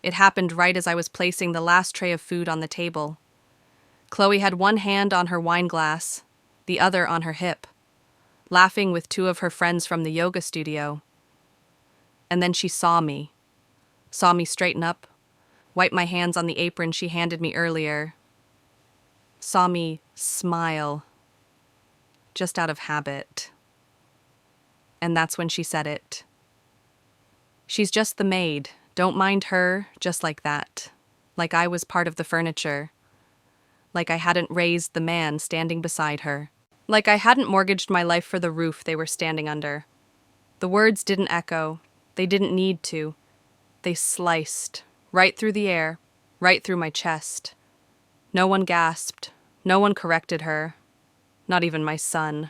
It happened right as I was placing the last tray of food on the table. Chloe had one hand on her wine glass, the other on her hip, laughing with two of her friends from the yoga studio. And then she saw me straighten up, wipe my hands on the apron she handed me earlier, saw me smile, just out of habit. And that's when she said it. She's just the maid. Don't mind her, just like that. Like I was part of the furniture. Like I hadn't raised the man standing beside her. Like I hadn't mortgaged my life for the roof they were standing under. The words didn't echo. They didn't need to. They sliced, right through the air, right through my chest. No one gasped. No one corrected her. Not even my son.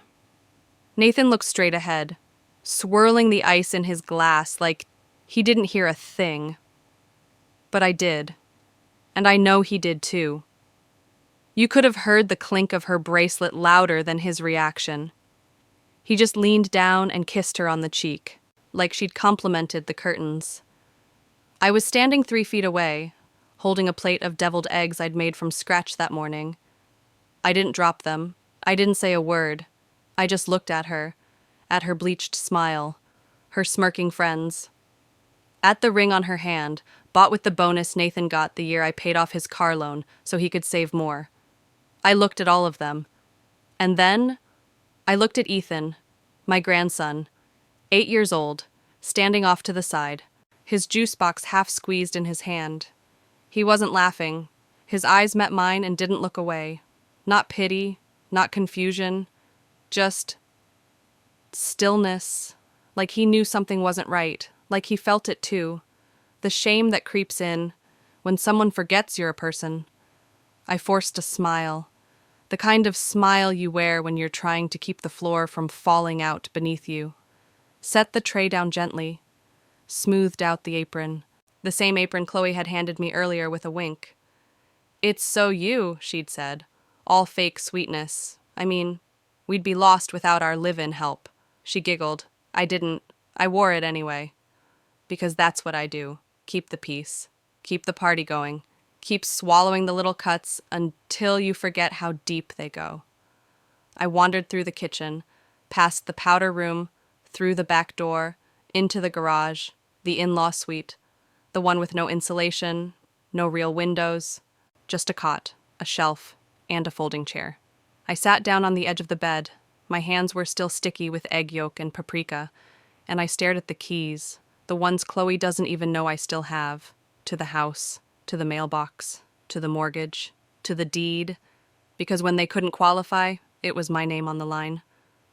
Nathan looked straight ahead, swirling the ice in his glass like he didn't hear a thing. But I did. And I know he did too. You could have heard the clink of her bracelet louder than his reaction. He just leaned down and kissed her on the cheek, like she'd complimented the curtains. I was standing 3 feet away, holding a plate of deviled eggs I'd made from scratch that morning. I didn't drop them. I didn't say a word. I just looked at her bleached smile, her smirking friends. At the ring on her hand, bought with the bonus Nathan got the year I paid off his car loan so he could save more. I looked at all of them. And then I looked at Ethan, my grandson, 8 years old, standing off to the side, his juice box half squeezed in his hand. He wasn't laughing. His eyes met mine and didn't look away. Not pity, not confusion, just stillness, like he knew something wasn't right, like he felt it too. The shame that creeps in when someone forgets you're a person. I forced a smile, the kind of smile you wear when you're trying to keep the floor from falling out beneath you. Set the tray down gently, smoothed out the apron, the same apron Chloe had handed me earlier with a wink. "It's so you," she'd said, all fake sweetness. I mean, we'd be lost without our live-in help. She giggled. I didn't. I wore it anyway. Because that's what I do. Keep the peace. Keep the party going. Keep swallowing the little cuts until you forget how deep they go. I wandered through the kitchen, past the powder room, through the back door, into the garage, the in-law suite, the one with no insulation, no real windows, just a cot, a shelf, and a folding chair. I sat down on the edge of the bed. My hands were still sticky with egg yolk and paprika, and I stared at the keys, the ones Chloe doesn't even know I still have, to the house, to the mailbox, to the mortgage, to the deed, because when they couldn't qualify, it was my name on the line,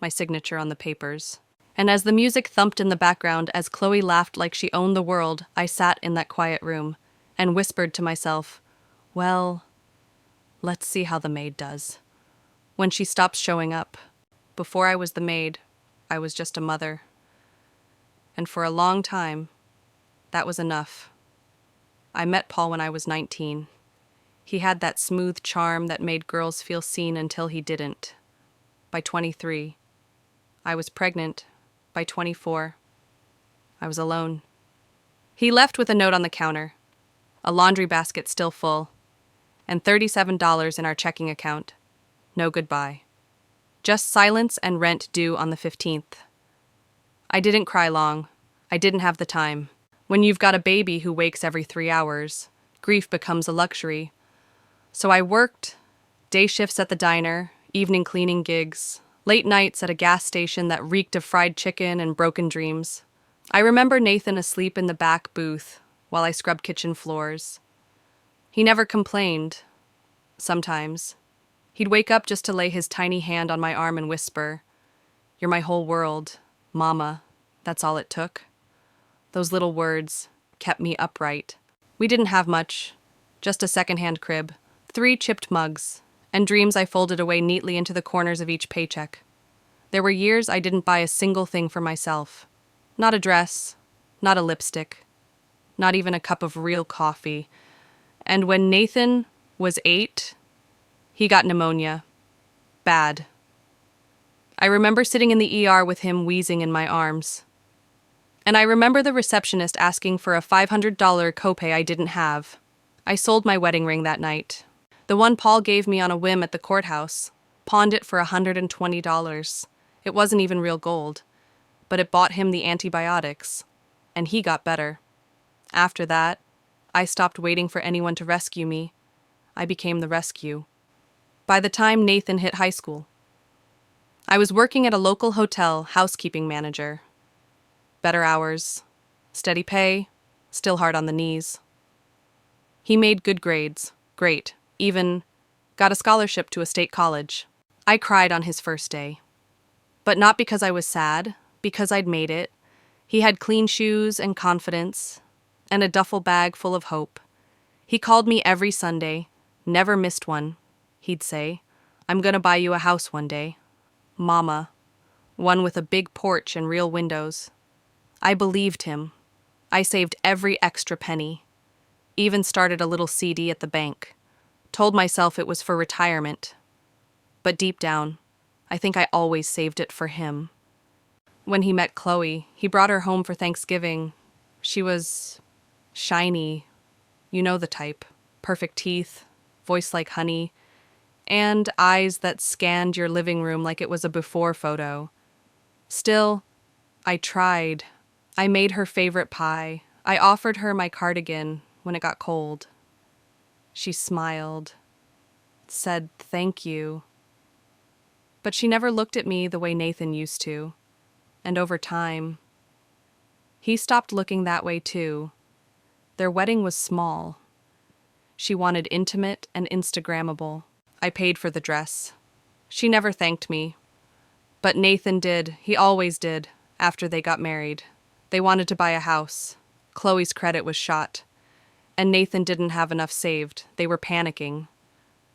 my signature on the papers. And as the music thumped in the background, as Chloe laughed like she owned the world, I sat in that quiet room and whispered to myself, well, let's see how the maid does. When she stops showing up. Before I was the maid, I was just a mother. And for a long time, that was enough. I met Paul when I was 19. He had that smooth charm that made girls feel seen until he didn't. By 23, I was pregnant. By 24, I was alone. He left with a note on the counter, a laundry basket still full, and $37 in our checking account. No goodbye. Just silence and rent due on the 15th. I didn't cry long. I didn't have the time. When you've got a baby who wakes every 3 hours, grief becomes a luxury. So I worked day shifts at the diner, evening cleaning gigs, late nights at a gas station that reeked of fried chicken and broken dreams. I remember Nathan asleep in the back booth while I scrubbed kitchen floors. He never complained. Sometimes. He'd wake up just to lay his tiny hand on my arm and whisper, "You're my whole world, Mama." That's all it took. Those little words kept me upright. We didn't have much, just a secondhand crib, 3 chipped mugs, and dreams I folded away neatly into the corners of each paycheck. There were years I didn't buy a single thing for myself. Not a dress, not a lipstick, not even a cup of real coffee. And when Nathan was 8, he got pneumonia. Bad. I remember sitting in the ER with him wheezing in my arms. And I remember the receptionist asking for a $500 copay I didn't have. I sold my wedding ring that night. The one Paul gave me on a whim at the courthouse. Pawned it for $120. It wasn't even real gold, but it bought him the antibiotics, and he got better. After that, I stopped waiting for anyone to rescue me. I became the rescue. By the time Nathan hit high school, I was working at a local hotel housekeeping manager. Better hours, steady pay, still hard on the knees. He made good grades, great, even got a scholarship to a state college. I cried on his first day. But not because I was sad, because I'd made it. He had clean shoes and confidence, and a duffel bag full of hope. He called me every Sunday, never missed one. He'd say, "I'm gonna buy you a house one day. Mama, one with a big porch and real windows." I believed him. I saved every extra penny. Even started a little CD at the bank. Told myself it was for retirement. But deep down, I think I always saved it for him. When he met Chloe, he brought her home for Thanksgiving. She was shiny, you know the type. Perfect teeth, voice like honey, and eyes that scanned your living room like it was a before photo. Still, I tried. I made her favorite pie. I offered her my cardigan when it got cold. She smiled, said thank you. But she never looked at me the way Nathan used to. And over time, he stopped looking that way too. Their wedding was small. She wanted intimate and Instagrammable. I paid for the dress. She never thanked me. But Nathan did. He always did, after they got married. They wanted to buy a house. Chloe's credit was shot. And Nathan didn't have enough saved. They were panicking.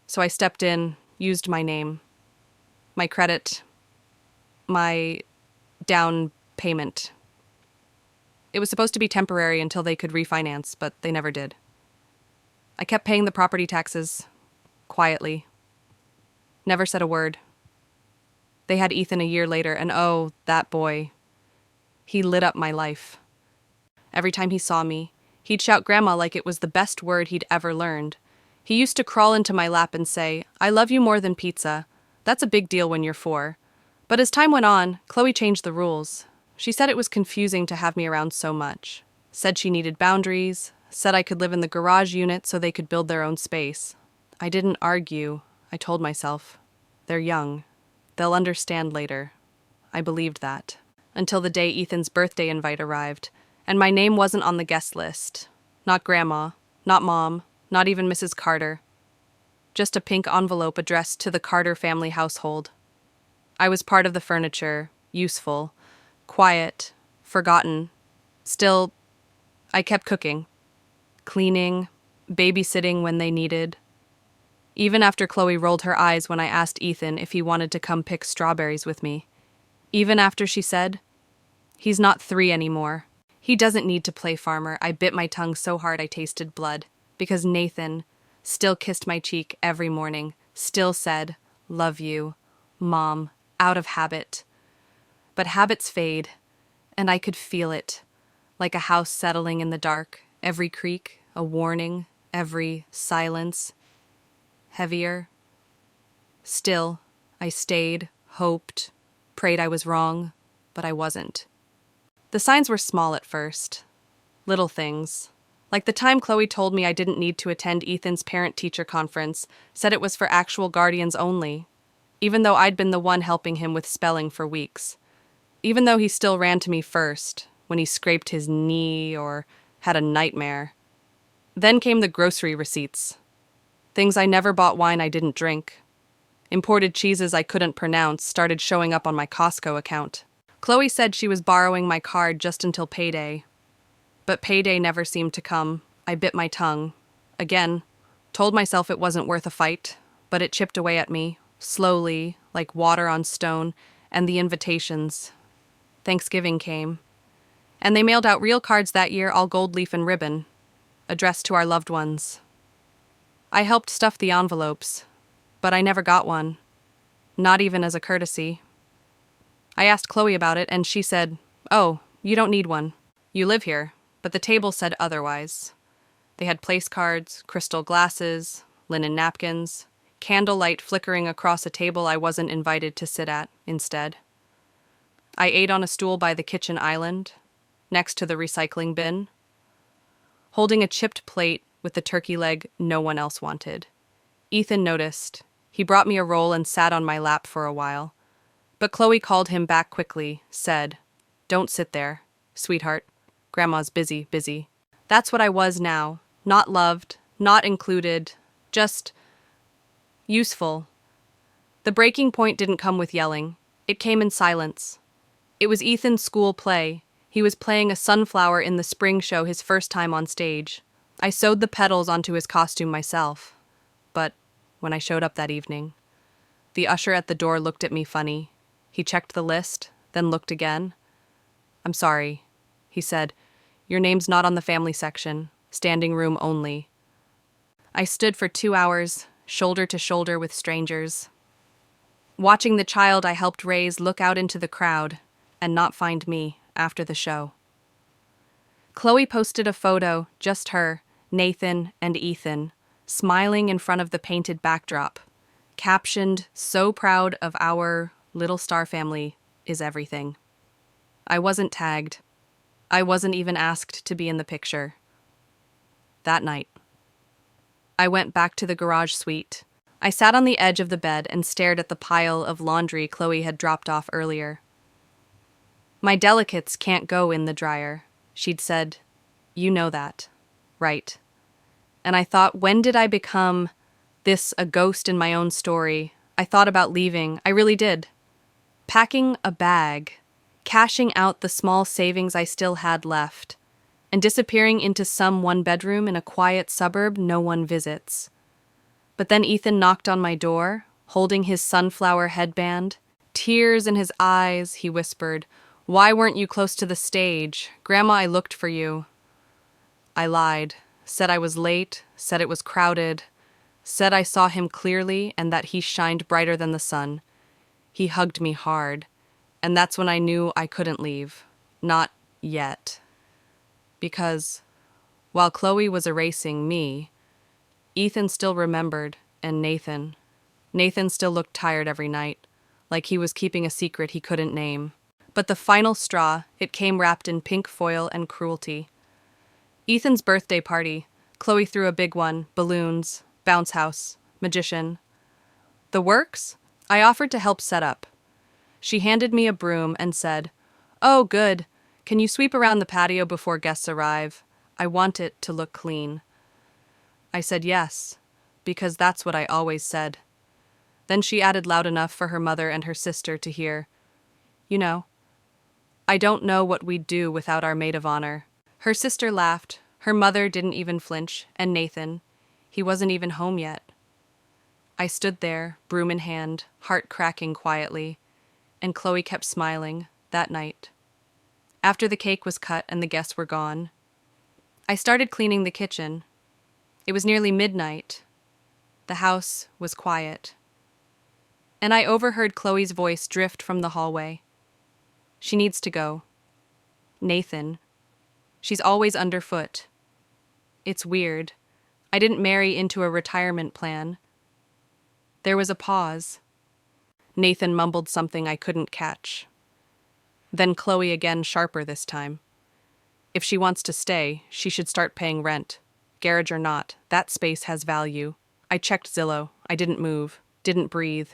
So I stepped in, used my name. My credit. My down payment. It was supposed to be temporary until they could refinance, but they never did. I kept paying the property taxes, quietly. Never said a word. They had Ethan a year later, and oh, that boy. He lit up my life. Every time he saw me, he'd shout grandma like it was the best word he'd ever learned. He used to crawl into my lap and say, "I love you more than pizza. That's a big deal when you're 4. But as time went on, Chloe changed the rules. She said it was confusing to have me around so much. Said she needed boundaries. Said I could live in the garage unit so they could build their own space. I didn't argue. I told myself, they're young. They'll understand later. I believed that. Until the day Ethan's birthday invite arrived, and my name wasn't on the guest list. Not Grandma, not Mom, not even Mrs. Carter. Just a pink envelope addressed to the Carter family household. I was part of the furniture, useful, quiet, forgotten. Still, I kept cooking, cleaning, babysitting when they needed. Even after Chloe rolled her eyes when I asked Ethan if he wanted to come pick strawberries with me. Even after she said, "He's not 3 anymore. He doesn't need to play farmer." I bit my tongue so hard I tasted blood, because Nathan still kissed my cheek every morning, still said, "Love you, Mom," out of habit. But habits fade, and I could feel it, like a house settling in the dark, every creak a warning, every silence heavier. Still, I stayed, hoped, prayed I was wrong, but I wasn't. The signs were small at first. Little things. Like the time Chloe told me I didn't need to attend Ethan's parent-teacher conference, said it was for actual guardians only, even though I'd been the one helping him with spelling for weeks. Even though he still ran to me first, when he scraped his knee or had a nightmare. Then came the grocery receipts. Things I never bought, wine I didn't drink. Imported cheeses I couldn't pronounce started showing up on my Costco account. Chloe said she was borrowing my card just until payday. But payday never seemed to come. I bit my tongue. Again, told myself it wasn't worth a fight, but it chipped away at me, slowly, like water on stone, and the invitations. Thanksgiving came. And they mailed out real cards that year, all gold leaf and ribbon, addressed to our loved ones. I helped stuff the envelopes, but I never got one, not even as a courtesy. I asked Chloe about it, and she said, "Oh, you don't need one. You live here, but the table said otherwise. They had place cards, crystal glasses, linen napkins, candlelight flickering across a table I wasn't invited to sit at instead. I ate on a stool by the kitchen island, next to the recycling bin, holding a chipped plate with the turkey leg no one else wanted. Ethan noticed. He brought me a roll and sat on my lap for a while. But Chloe called him back quickly, said, "Don't sit there, sweetheart. Grandma's busy. That's what I was now. Not loved, not included, just useful. The breaking point didn't come with yelling. It came in silence. It was Ethan's school play. He was playing a sunflower in the spring show his first time on stage. I sewed the petals onto his costume myself. But when I showed up that evening, the usher at the door looked at me funny. He checked the list, then looked again. "I'm sorry," he said. "Your name's not on the family section. Standing room only." I stood for 2 hours, shoulder to shoulder with strangers, watching the child I helped raise look out into the crowd and not find me after the show. Chloe posted a photo, just her, Nathan, and Ethan, smiling in front of the painted backdrop, captioned, "So proud of our little star family is everything." I wasn't tagged. I wasn't even asked to be in the picture. That night, I went back to the garage suite. I sat on the edge of the bed and stared at the pile of laundry Chloe had dropped off earlier. "My delicates can't go in the dryer," she'd said. "You know that, right?" And I thought, when did I become a ghost in my own story? I thought about leaving. I really did. Packing a bag, cashing out the small savings I still had left, and disappearing into some one-bedroom in a quiet suburb no one visits. But then Ethan knocked on my door, holding his sunflower headband. Tears in his eyes, he whispered, "Why weren't you close to the stage? Grandma, I looked for you." I lied, said I was late, said it was crowded, said I saw him clearly and that he shined brighter than the sun. He hugged me hard, and that's when I knew I couldn't leave. Not yet. Because, while Chloe was erasing me, Ethan still remembered, and Nathan. Nathan still looked tired every night, like he was keeping a secret he couldn't name. But the final straw, it came wrapped in pink foil and cruelty. Ethan's birthday party. Chloe threw a big one, balloons, bounce house, magician. The works? I offered to help set up. She handed me a broom and said, "Oh, good. Can you sweep around the patio before guests arrive? I want it to look clean." I said yes, because that's what I always said. Then she added loud enough for her mother and her sister to hear, "You know, I don't know what we'd do without our maid of honor." Her sister laughed, her mother didn't even flinch, and Nathan, he wasn't even home yet. I stood there, broom in hand, heart cracking quietly, and Chloe kept smiling, that night. After the cake was cut and the guests were gone, I started cleaning the kitchen. It was nearly midnight. The house was quiet. And I overheard Chloe's voice drift from the hallway. "She needs to go. Nathan. She's always underfoot. It's weird. I didn't marry into a retirement plan." There was a pause. Nathan mumbled something I couldn't catch. Then Chloe again, sharper this time. "If she wants to stay, she should start paying rent. Garage or not, that space has value." I checked Zillow. I didn't move, didn't breathe.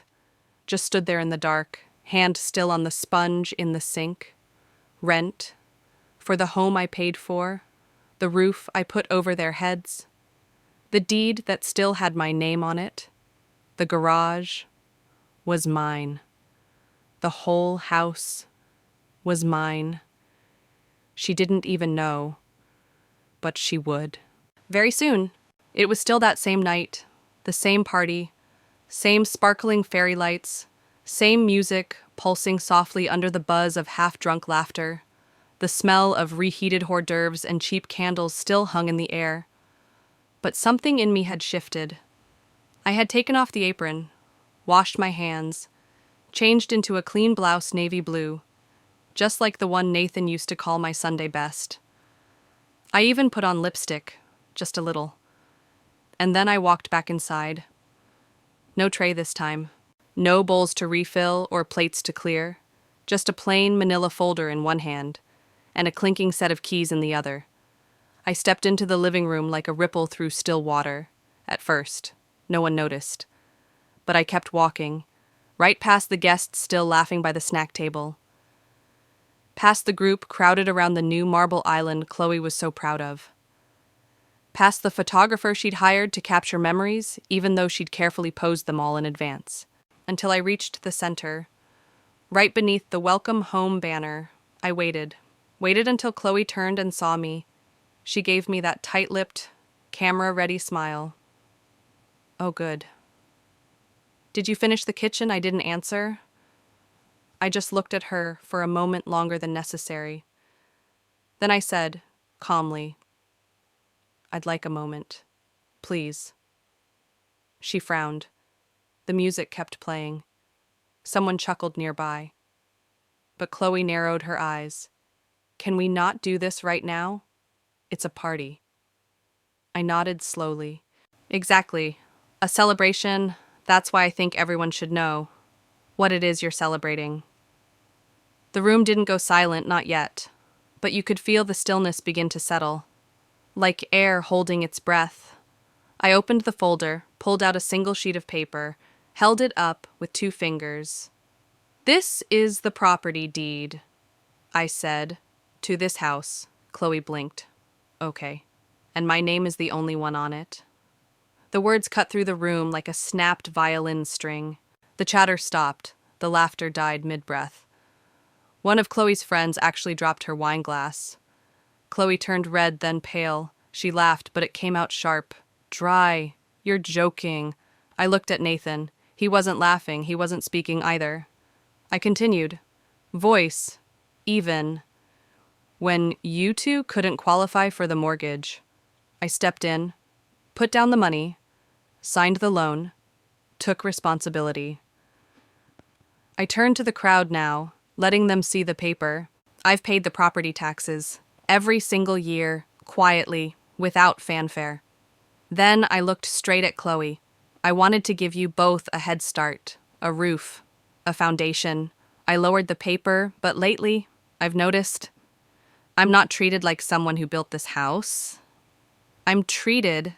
Just stood there in the dark, hand still on the sponge in the sink. Rent. For the home I paid for. The roof I put over their heads. The deed that still had my name on it. The garage was mine. The whole house was mine. She didn't even know, but she would. Very soon, it was still that same night, the same party, same sparkling fairy lights, same music pulsing softly under the buzz of half-drunk laughter. The smell of reheated hors d'oeuvres and cheap candles still hung in the air. But something in me had shifted. I had taken off the apron, washed my hands, changed into a clean blouse navy blue, just like the one Nathan used to call my Sunday best. I even put on lipstick, just a little. And then I walked back inside. No tray this time. No bowls to refill or plates to clear. Just a plain manila folder in one hand, and a clinking set of keys in the other. I stepped into the living room like a ripple through still water. At first, no one noticed. But I kept walking, right past the guests still laughing by the snack table. Past the group crowded around the new marble island Chloe was so proud of. Past the photographer she'd hired to capture memories, even though she'd carefully posed them all in advance. Until I reached the center. Right beneath the Welcome Home banner, I waited. Waited until Chloe turned and saw me. She gave me that tight-lipped, camera-ready smile. Oh, good. Did you finish the kitchen? I didn't answer. I just looked at her for a moment longer than necessary. Then I said, calmly, I'd like a moment. Please. She frowned. The music kept playing. Someone chuckled nearby. But Chloe narrowed her eyes. Can we not do this right now? It's a party. I nodded slowly. Exactly. A celebration, that's why I think everyone should know what it is you're celebrating. The room didn't go silent, not yet, but you could feel the stillness begin to settle, like air holding its breath. I opened the folder, pulled out a single sheet of paper, held it up with 2 fingers. This is the property deed, I said, to this house. Chloe blinked. Okay. And my name is the only one on it. The words cut through the room like a snapped violin string. The chatter stopped. The laughter died mid-breath. One of Chloe's friends actually dropped her wine glass. Chloe turned red, then pale. She laughed, but it came out sharp. Dry. You're joking. I looked at Nathan. He wasn't laughing. He wasn't speaking either. I continued. Voice. Even. When you two couldn't qualify for the mortgage. I stepped in, put down the money, signed the loan, took responsibility. I turned to the crowd now, letting them see the paper. I've paid the property taxes, every single year, quietly, without fanfare. Then I looked straight at Chloe. I wanted to give you both a head start, a roof, a foundation. I lowered the paper, but lately, I've noticed, I'm not treated like someone who built this house. I'm treated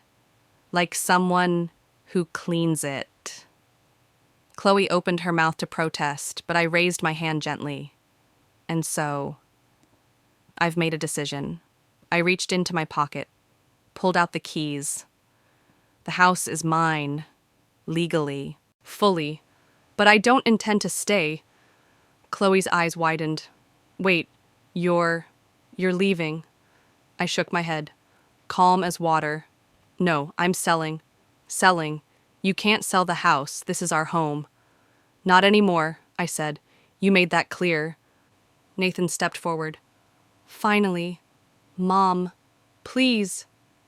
like someone who cleans it. Chloe opened her mouth to protest, but I raised my hand gently. And so, I've made a decision. I reached into my pocket, pulled out the keys. The house is mine, legally, fully, but I don't intend to stay. Chloe's eyes widened. Wait, you're leaving. I shook my head, calm as water. No, I'm selling. Selling. You can't sell the house. This is our home. Not anymore, I said. You made that clear. Nathan stepped forward. Finally. Mom, please.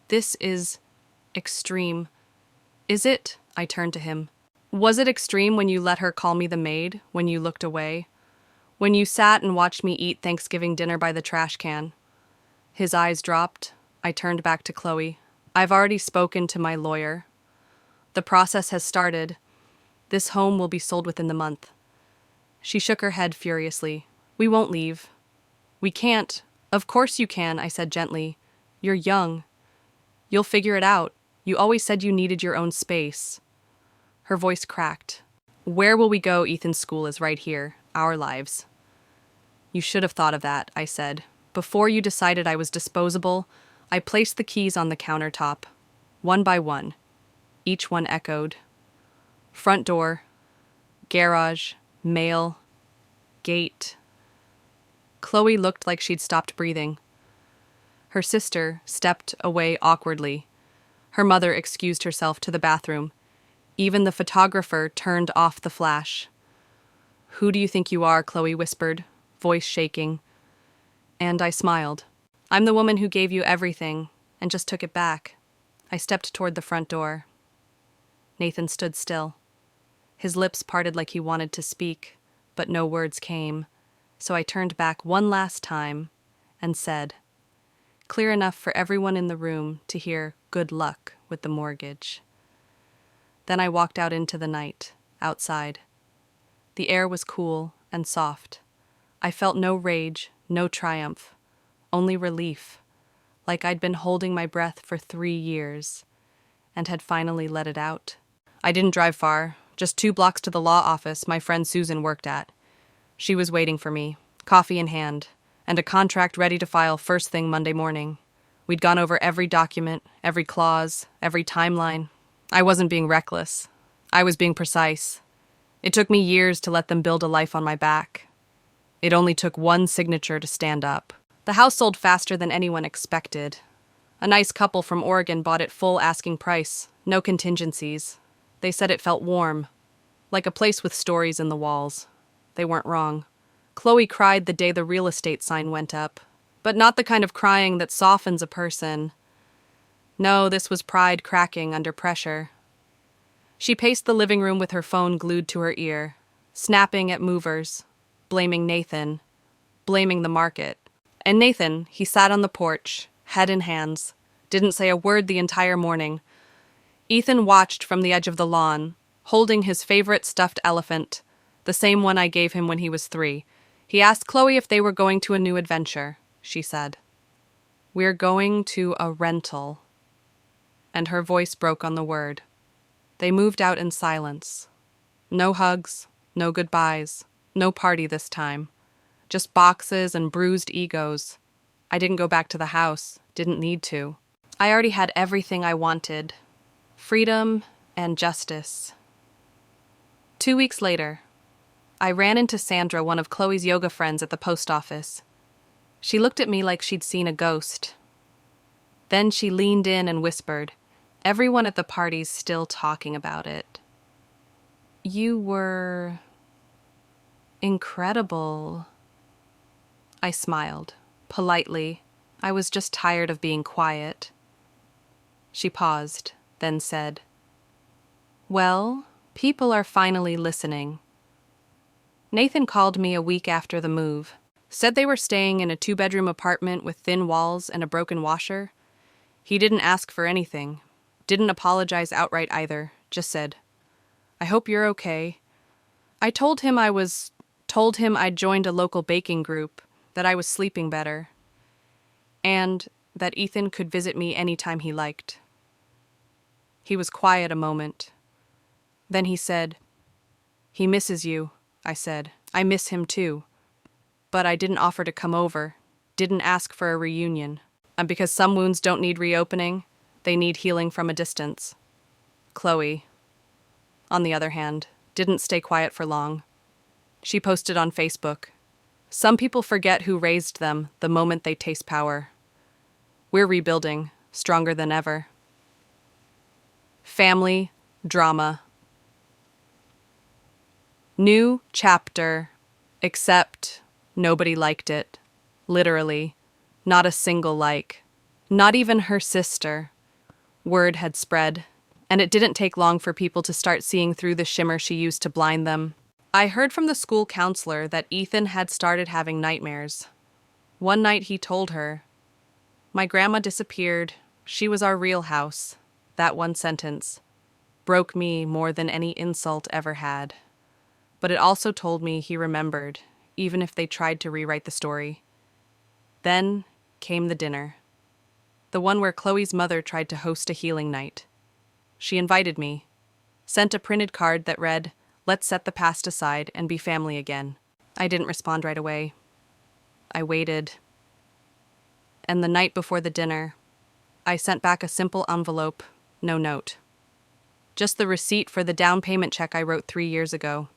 This is extreme. Is it? I turned to him. Was it extreme when you let her call me the maid, when you looked away? When you sat and watched me eat Thanksgiving dinner by the trash can? His eyes dropped. I turned back to Chloe. I've already spoken to my lawyer. The process has started. This home will be sold within the month. She shook her head furiously. We won't leave. We can't. Of course you can, I said gently. You're young. You'll figure it out. You always said you needed your own space. Her voice cracked. Where will we go? Ethan's school is right here. Our lives. You should have thought of that, I said. Before you decided I was disposable, I placed the keys on the countertop, one by one. Each one echoed. Front door, garage, mail, gate. Chloe looked like she'd stopped breathing. Her sister stepped away awkwardly. Her mother excused herself to the bathroom. Even the photographer turned off the flash. Who do you think you are? Chloe whispered, voice shaking. And I smiled. I'm the woman who gave you everything and just took it back. I stepped toward the front door. Nathan stood still. His lips parted like he wanted to speak, but no words came, so I turned back one last time and said, clear enough for everyone in the room to hear "good luck" with the mortgage. Then I walked out into the night, outside. The air was cool and soft. I felt no rage, no triumph, only relief, like I'd been holding my breath for 3 years and had finally let it out. I didn't drive far, just 2 blocks to the law office my friend Susan worked at. She was waiting for me, coffee in hand, and a contract ready to file first thing Monday morning. We'd gone over every document, every clause, every timeline. I wasn't being reckless. I was being precise. It took me years to let them build a life on my back. It only took one signature to stand up. The house sold faster than anyone expected. A nice couple from Oregon bought it full asking price, no contingencies. They said it felt warm, like a place with stories in the walls. They weren't wrong. Chloe cried the day the real estate sign went up, but not the kind of crying that softens a person. No, this was pride cracking under pressure. She paced the living room with her phone glued to her ear, snapping at movers, blaming Nathan, blaming the market. And Nathan, he sat on the porch, head in hands, didn't say a word the entire morning. Ethan watched from the edge of the lawn, holding his favorite stuffed elephant, the same one I gave him when he was 3. He asked Chloe if they were going to a new adventure, she said. "We're going to a rental." And her voice broke on the word. They moved out in silence. No hugs, no goodbyes, no party this time. Just boxes and bruised egos. I didn't go back to the house, didn't need to. I already had everything I wanted. Freedom and justice. 2 weeks later, I ran into Sandra, one of Chloe's yoga friends, at the post office. She looked at me like she'd seen a ghost. Then she leaned in and whispered, "Everyone at the party's still talking about it. You were incredible." I smiled, politely. I was just tired of being quiet. She paused, then said, "Well, people are finally listening." Nathan called me a week after the move, said they were staying in a 2-bedroom apartment with thin walls and a broken washer. He didn't ask for anything, didn't apologize outright either, just said, "I hope you're okay." I told him I'd joined a local baking group, that I was sleeping better, and that Ethan could visit me anytime he liked. He was quiet a moment. Then he said, "He misses you," I said. "I miss him too. But I didn't offer to come over, didn't ask for a reunion. And because some wounds don't need reopening, they need healing from a distance." Chloe, on the other hand, didn't stay quiet for long. She posted on Facebook, "Some people forget who raised them the moment they taste power. We're rebuilding, stronger than ever." Family drama. New chapter, except nobody liked it. Literally, not a single like. Not even her sister. Word had spread, and it didn't take long for people to start seeing through the shimmer she used to blind them. I heard from the school counselor that Ethan had started having nightmares. One night he told her, "My grandma disappeared. She was our real house." That one sentence broke me more than any insult ever had. But it also told me he remembered, even if they tried to rewrite the story. Then came the dinner. The one where Chloe's mother tried to host a healing night. She invited me, sent a printed card that read, "Let's set the past aside and be family again." I didn't respond right away. I waited. And the night before the dinner, I sent back a simple envelope, no note. Just the receipt for the down payment check I wrote 3 years ago,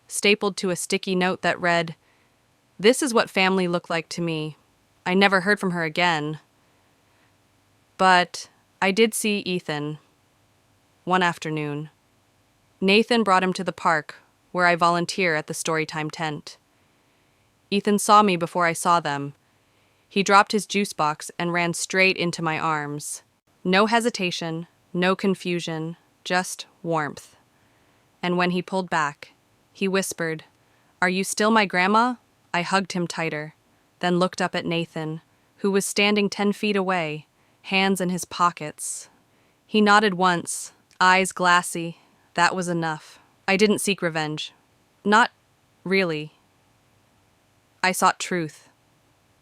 stapled to a sticky note that read, "This is what family looked like to me." I never heard from her again. But I did see Ethan one afternoon. Nathan brought him to the park, where I volunteer at the Storytime tent. Ethan saw me before I saw them. He dropped his juice box and ran straight into my arms. No hesitation, no confusion, just warmth. And when he pulled back, he whispered, "Are you still my grandma?" I hugged him tighter, then looked up at Nathan, who was standing 10 feet away, hands in his pockets. He nodded once, eyes glassy. That was enough. I didn't seek revenge. Not really. I sought truth.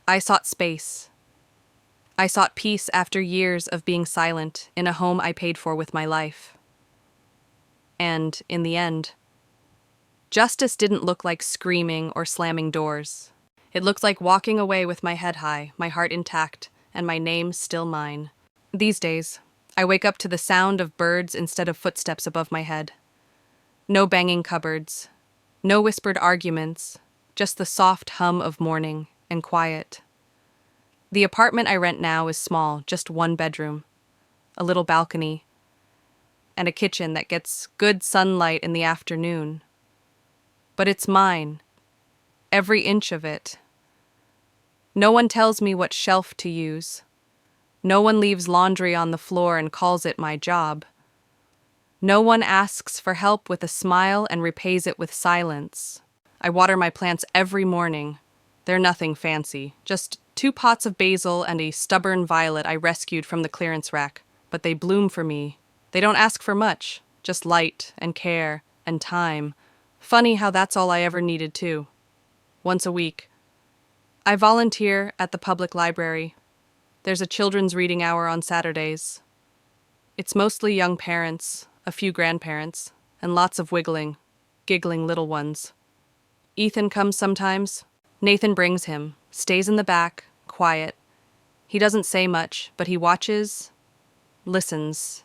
I sought space. I sought peace after years of being silent in a home I paid for with my life. And, in the end, justice didn't look like screaming or slamming doors. It looked like walking away with my head high, my heart intact, and my name still mine. These days, I wake up to the sound of birds instead of footsteps above my head. No banging cupboards, no whispered arguments, just the soft hum of morning and quiet. The apartment I rent now is small, just one bedroom, a little balcony, and a kitchen that gets good sunlight in the afternoon. But it's mine, every inch of it. No one tells me what shelf to use. No one leaves laundry on the floor and calls it my job. No one asks for help with a smile and repays it with silence. I water my plants every morning. They're nothing fancy, just 2 pots of basil and a stubborn violet I rescued from the clearance rack, but they bloom for me. They don't ask for much, just light and care and time. Funny how that's all I ever needed too. Once a week. I volunteer at the public library. There's a children's reading hour on Saturdays. It's mostly young parents, a few grandparents, and lots of wiggling, giggling little ones. Ethan comes sometimes. Nathan brings him, stays in the back, quiet. He doesn't say much, but he watches, listens.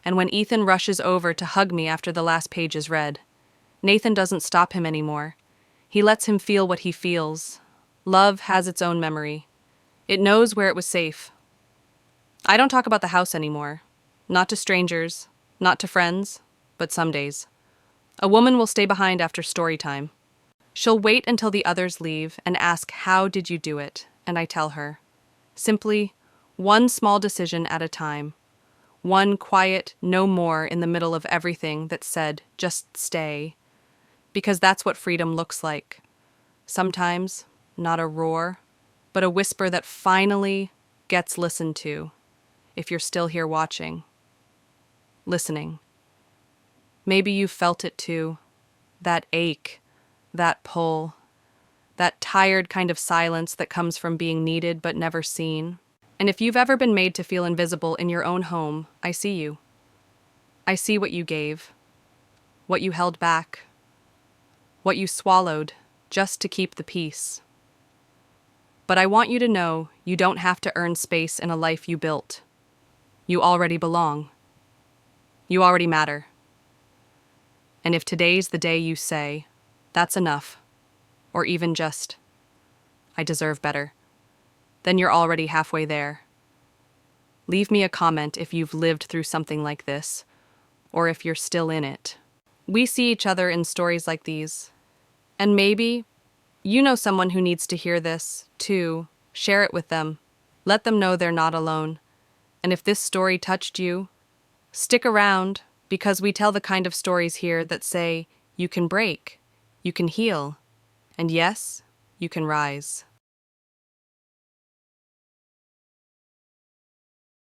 And when Ethan rushes over to hug me after the last page is read, Nathan doesn't stop him anymore. He lets him feel what he feels. Love has its own memory. It knows where it was safe. I don't talk about the house anymore. Not to strangers, not to friends, but some days. A woman will stay behind after story time. She'll wait until the others leave and ask, "How did you do it?" And I tell her. Simply, one small decision at a time. One quiet no more in the middle of everything that said, "Just stay." Because that's what freedom looks like. Sometimes, not a roar, but a whisper that finally gets listened to, if you're still here watching. Listening. Maybe you felt it too. That ache, that pull, that tired kind of silence that comes from being needed but never seen. And if you've ever been made to feel invisible in your own home, I see you. I see what you gave, what you held back, what you swallowed just to keep the peace. But I want you to know you don't have to earn space in a life you built. You already belong. You already matter. And if today's the day you say, "That's enough," or even just, "I deserve better," then you're already halfway there. Leave me a comment if you've lived through something like this, or if you're still in it. We see each other in stories like these, and maybe you know someone who needs to hear this, too. Share it with them. Let them know they're not alone. And if this story touched you, stick around, because we tell the kind of stories here that say, you can break, you can heal, and yes, you can rise.